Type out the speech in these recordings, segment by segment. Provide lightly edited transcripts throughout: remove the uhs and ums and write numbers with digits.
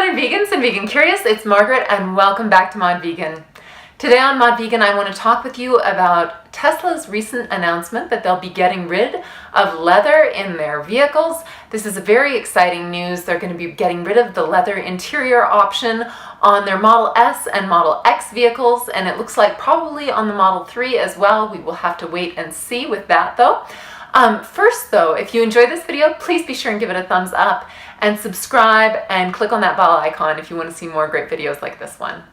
Modern Vegans and Vegan Curious, it's Margaret and welcome back to Mod Vegan. Today on Mod Vegan I want to talk with you about Tesla's recent announcement that they'll be getting rid of leather in their vehicles. This is very exciting news. They're going to be getting rid of the leather interior option on their Model S and Model X vehicles, and it looks like probably on the Model 3 as well. We will have to wait and see with that though. First though, if you enjoyed this video, please be sure and give it a thumbs up and subscribe and click on that bell icon if you want to see more great videos like this one.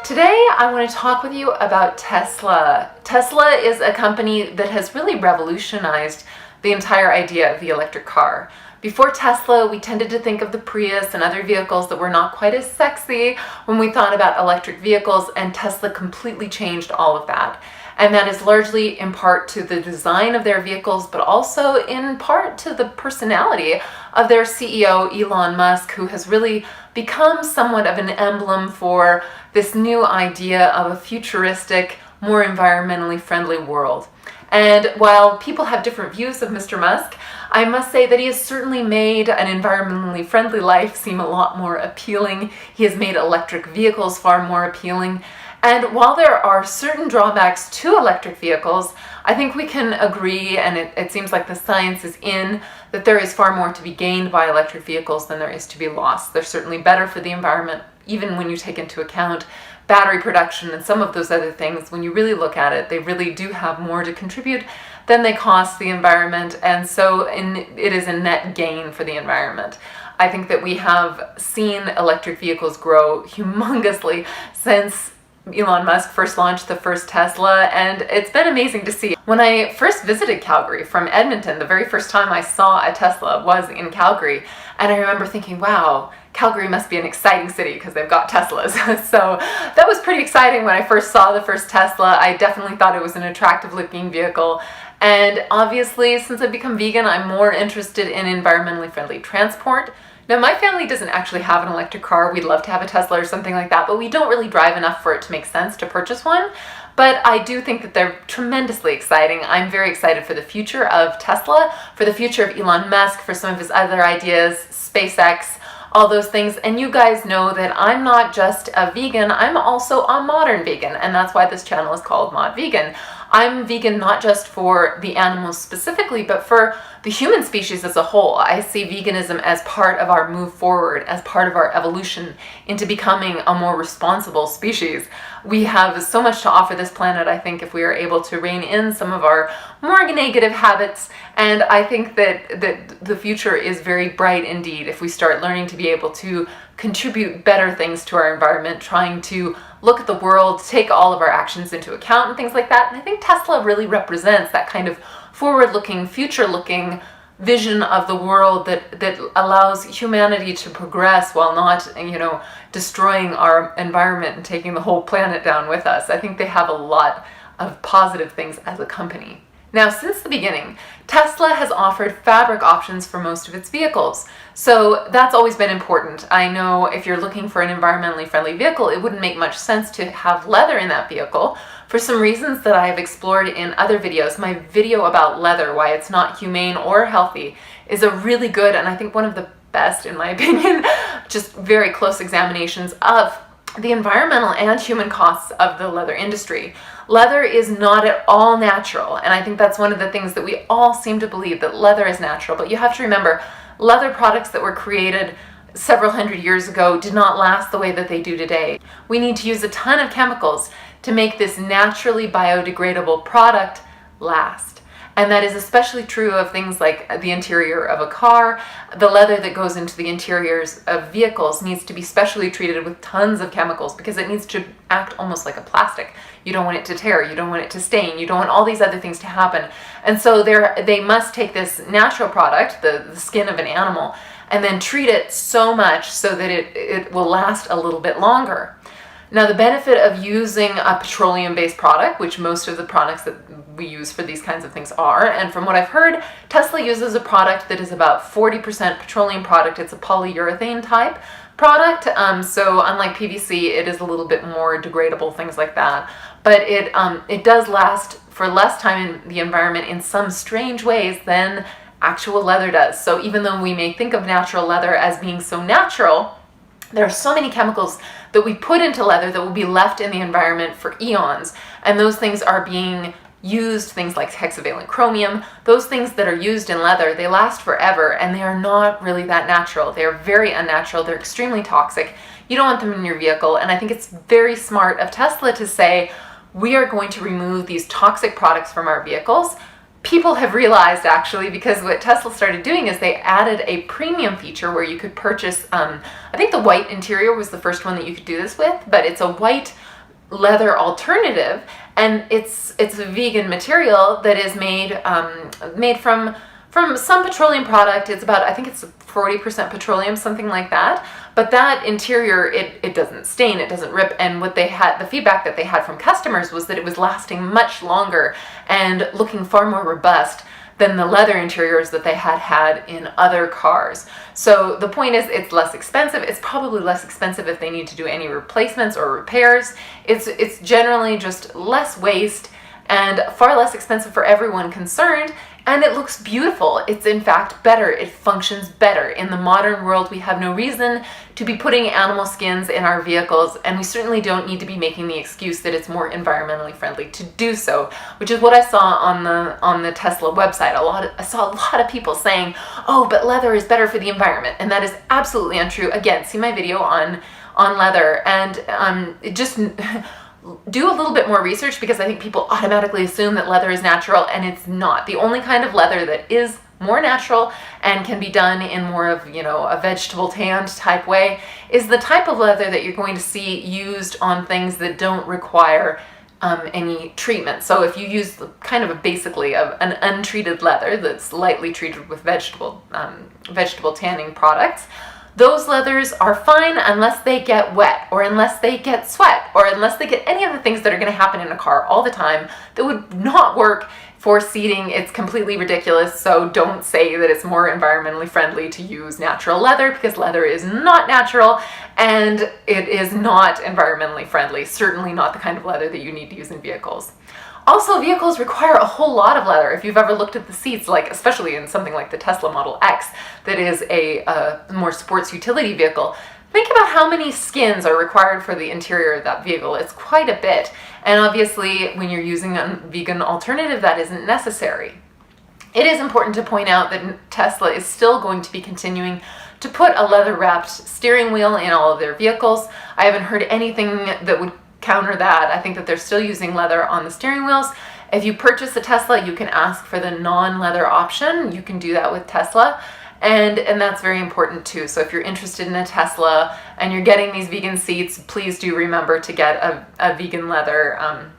Today I want to talk with you about Tesla. Tesla is a company that has really revolutionized the entire idea of the electric car. Before Tesla, we tended to think of the Prius and other vehicles that were not quite as sexy when we thought about electric vehicles, and Tesla completely changed all of that. And that is largely in part to the design of their vehicles, but also in part to the personality of their CEO, Elon Musk, who has really become somewhat of an emblem for this new idea of a futuristic, more environmentally friendly world. And while people have different views of Mr. Musk, I must say that he has certainly made an environmentally friendly life seem a lot more appealing. He has made electric vehicles far more appealing. And while there are certain drawbacks to electric vehicles, I think we can agree, and it seems like the science is in, that there is far more to be gained by electric vehicles than there is to be lost. They're certainly better for the environment, even when you take into account battery production and some of those other things. When you really look at it, they really do have more to contribute than they cost the environment, and so it is a net gain for the environment. I think that we have seen electric vehicles grow humongously since Elon Musk first launched the first Tesla, and it's been amazing to see. When I first visited Calgary from Edmonton, the very first time I saw a Tesla was in Calgary, and I remember thinking, wow, Calgary must be an exciting city because they've got Teslas. So that was pretty exciting when I first saw the first Tesla. I definitely thought it was an attractive looking vehicle. And obviously, since I've become vegan, I'm more interested in environmentally friendly transport. Now, my family doesn't actually have an electric car. We'd love to have a Tesla or something like that, but we don't really drive enough for it to make sense to purchase one. But I do think that they're tremendously exciting. I'm very excited for the future of Tesla, for the future of Elon Musk, for some of his other ideas, SpaceX, all those things. And you guys know that I'm not just a vegan, I'm also a modern vegan, and that's why this channel is called Mod Vegan. I'm vegan not just for the animals specifically, but for the human species as a whole. I see veganism as part of our move forward, as part of our evolution into becoming a more responsible species. We have so much to offer this planet, I think, if we are able to rein in some of our more negative habits. And I think that the future is very bright indeed if we start learning to be able to contribute better things to our environment, trying to look at the world, take all of our actions into account and things like that. And I think Tesla really represents that kind of forward-looking, future-looking vision of the world that allows humanity to progress while not, destroying our environment and taking the whole planet down with us. I think they have a lot of positive things as a company. Now, since the beginning, Tesla has offered fabric options for most of its vehicles. So that's always been important. I know if you're looking for an environmentally friendly vehicle, it wouldn't make much sense to have leather in that vehicle for some reasons that I have explored in other videos. My video about leather, why it's not humane or healthy, is a really good, and I think one of the best, in my opinion, just very close examinations of the environmental and human costs of the leather industry. Leather is not at all natural, and I think that's one of the things that we all seem to believe, that leather is natural. But you have to remember, leather products that were created several hundred years ago did not last the way that they do today. We need to use a ton of chemicals to make this naturally biodegradable product last. And that is especially true of things like the interior of a car. The leather that goes into the interiors of vehicles needs to be specially treated with tons of chemicals because it needs to act almost like a plastic. You don't want it to tear, you don't want it to stain, you don't want all these other things to happen. And so they must take this natural product, the skin of an animal, and then treat it so much so that it will last a little bit longer. Now, the benefit of using a petroleum-based product, which most of the products that we use for these kinds of things are, and from what I've heard, Tesla uses a product that is about 40% petroleum product. It's a polyurethane type product, so unlike PVC, it is a little bit more degradable, things like that. But it does last for less time in the environment in some strange ways than actual leather does. So even though we may think of natural leather as being so natural, there are so many chemicals that we put into leather that will be left in the environment for eons. And those things are being used, things like hexavalent chromium, those things that are used in leather, they last forever, and they are not really that natural. They are very unnatural. They're extremely toxic. You don't want them in your vehicle. And I think it's very smart of Tesla to say, we are going to remove these toxic products from our vehicles. People have realized, actually, because what Tesla started doing is they added a premium feature where you could purchase, I think the white interior was the first one that you could do this with, but it's a white leather alternative, and it's a vegan material that is made from some petroleum product. It's about, I think it's 40% petroleum, something like that. But that interior, it doesn't stain, it doesn't rip. And what they had, the feedback that they had from customers was that it was lasting much longer and looking far more robust than the leather interiors that they had in other cars. So the point is, it's less expensive. It's probably less expensive if they need to do any replacements or repairs. It's generally just less waste and far less expensive for everyone concerned. And it looks beautiful. It's in fact better. It functions better. In the modern world, we have no reason to be putting animal skins in our vehicles, and we certainly don't need to be making the excuse that it's more environmentally friendly to do so, which is what I saw on the Tesla website. I saw a lot of people saying, oh, but leather is better for the environment, and that is absolutely untrue. Again, see my video on leather, and just do a little bit more research, because I think people automatically assume that leather is natural, and it's not. The only kind of leather that is more natural and can be done in more of, a vegetable tanned type way is the type of leather that you're going to see used on things that don't require any treatment. So if you use kind of basically an untreated leather that's lightly treated with vegetable tanning products, those leathers are fine unless they get wet, or unless they get sweat, or unless they get any of the things that are going to happen in a car all the time that would not work for seating. It's completely ridiculous. So don't say that it's more environmentally friendly to use natural leather, because leather is not natural and it is not environmentally friendly. Certainly not the kind of leather that you need to use in vehicles. Also, vehicles require a whole lot of leather. If you've ever looked at the seats, like especially in something like the Tesla Model X, that is a more sports utility vehicle, think about how many skins are required for the interior of that vehicle. It's quite a bit. And obviously, when you're using a vegan alternative, that isn't necessary. It is important to point out that Tesla is still going to be continuing to put a leather-wrapped steering wheel in all of their vehicles. I haven't heard anything that would counter that. I think that they're still using leather on the steering wheels. If you purchase a Tesla, you can ask for the non-leather option. You can do that with Tesla, and that's very important too. So if you're interested in a Tesla and you're getting these vegan seats, please do remember to get a vegan leather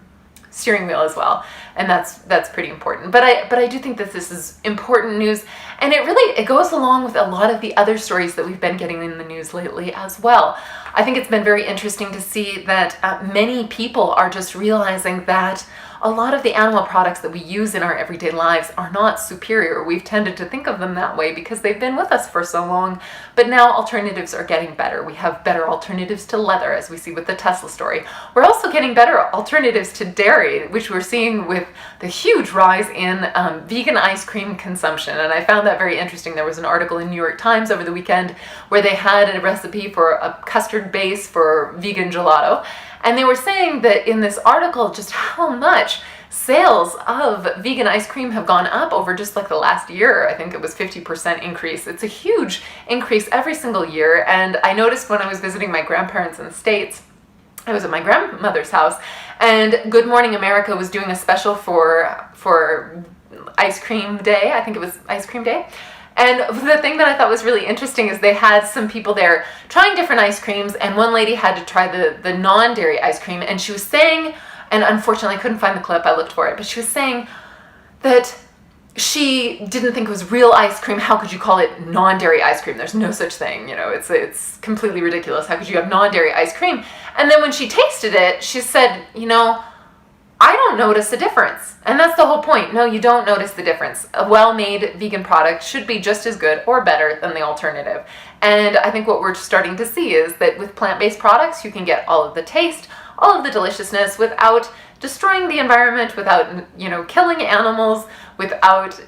steering wheel as well, and that's pretty important. But I do think that this is important news, and it goes along with a lot of the other stories that we've been getting in the news lately as well. I think it's been very interesting to see that many people are just realizing that a lot of the animal products that we use in our everyday lives are not superior. We've tended to think of them that way because they've been with us for so long, but now alternatives are getting better. We have better alternatives to leather, as we see with the Tesla story. We're also getting better alternatives to dairy, which we're seeing with the huge rise in vegan ice cream consumption, and I found that very interesting. There was an article in New York Times over the weekend where they had a recipe for a custard base for vegan gelato. And they were saying that in this article just how much sales of vegan ice cream have gone up over just like the last year. I think it was 50% increase. It's a huge increase every single year. And I noticed when I was visiting my grandparents in the States, I was at my grandmother's house, and Good Morning America was doing a special for ice cream day. I think it was ice cream day. And the thing that I thought was really interesting is they had some people there trying different ice creams, and one lady had to try the non-dairy ice cream, and she was saying, and unfortunately I couldn't find the clip, I looked for it, but she was saying that she didn't think it was real ice cream. How could you call it non-dairy ice cream? There's no such thing, it's completely ridiculous. How could you have non-dairy ice cream? And then when she tasted it, she said, I don't notice a difference. And that's the whole point. No, you don't notice the difference. A well-made vegan product should be just as good or better than the alternative. And I think what we're starting to see is that with plant-based products, you can get all of the taste, all of the deliciousness without destroying the environment, without, killing animals, without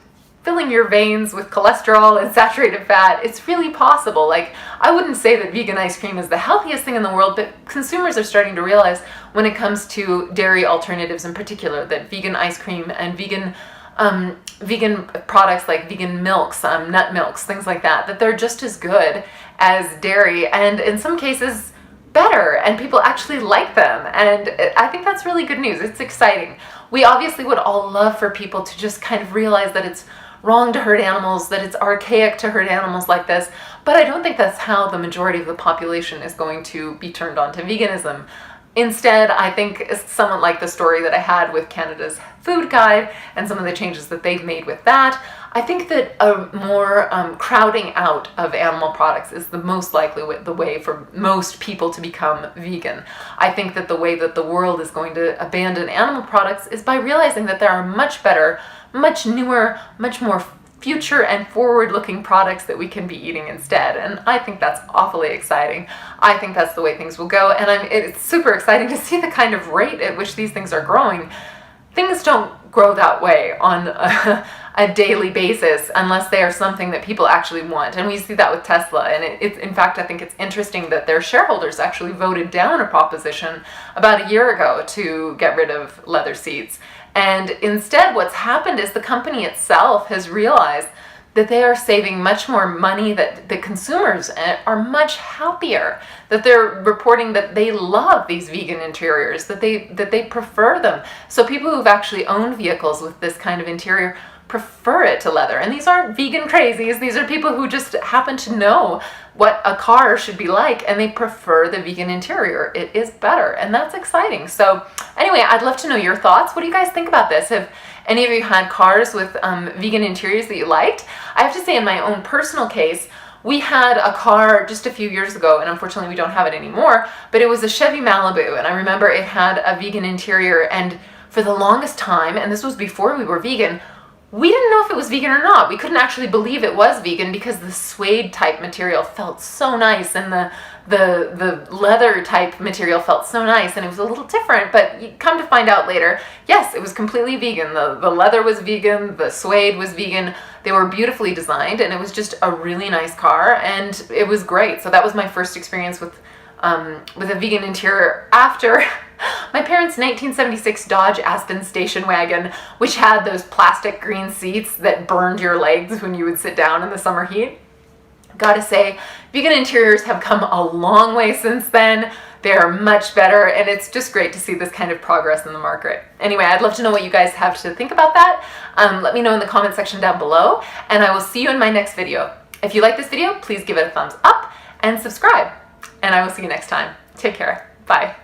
filling your veins with cholesterol and saturated fat. It's really possible. Like, I wouldn't say that vegan ice cream is the healthiest thing in the world, but consumers are starting to realize when it comes to dairy alternatives in particular, that vegan ice cream and vegan products like vegan milks, nut milks, things like that, that they're just as good as dairy, and in some cases better, and people actually like them. And I think that's really good news. It's exciting. We obviously would all love for people to just kind of realize that it's wrong to hurt animals, that it's archaic to hurt animals like this, but I don't think that's how the majority of the population is going to be turned on to veganism. Instead, I think somewhat like the story that I had with Canada's Food Guide and some of the changes that they've made with that, I think that a more crowding out of animal products is the most likely the way for most people to become vegan. I think that the way that the world is going to abandon animal products is by realizing that there are much better, much newer, much more future and forward-looking products that we can be eating instead. And I think that's awfully exciting. I think that's the way things will go, and it's super exciting to see the kind of rate at which these things are growing. Things don't grow that way on a daily basis unless they are something that people actually want. And we see that with Tesla. And it's in fact, I think it's interesting that their shareholders actually voted down a proposition about a year ago to get rid of leather seats. And instead, what's happened is the company itself has realized that they are saving much more money, that the consumers are much happier, that they're reporting that they love these vegan interiors, that they prefer them. So people who've actually owned vehicles with this kind of interior prefer it to leather. And these aren't vegan crazies. These are people who just happen to know what a car should be like, and they prefer the vegan interior. It is better, and that's exciting. So anyway, I'd love to know your thoughts. What do you guys think about this? Have any of you had cars with vegan interiors that you liked? I have to say, in my own personal case, we had a car just a few years ago, and unfortunately we don't have it anymore, but it was a Chevy Malibu, and I remember it had a vegan interior, and for the longest time, and this was before we were vegan, we didn't know if it was vegan or not. We couldn't actually believe it was vegan because the suede type material felt so nice, and the leather type material felt so nice, and it was a little different, but you come to find out later, yes, it was completely vegan. The leather was vegan, the suede was vegan, they were beautifully designed, and it was just a really nice car, and it was great. So that was my first experience with a vegan interior after my parents' 1976 Dodge Aspen station wagon, which had those plastic green seats that burned your legs when you would sit down in the summer heat. Gotta say, vegan interiors have come a long way since then. They're much better, and it's just great to see this kind of progress in the market. Anyway, I'd love to know what you guys have to think about that. Let me know in the comment section down below, and I will see you in my next video. If you like this video, please give it a thumbs up and subscribe, and I will see you next time. Take care. Bye.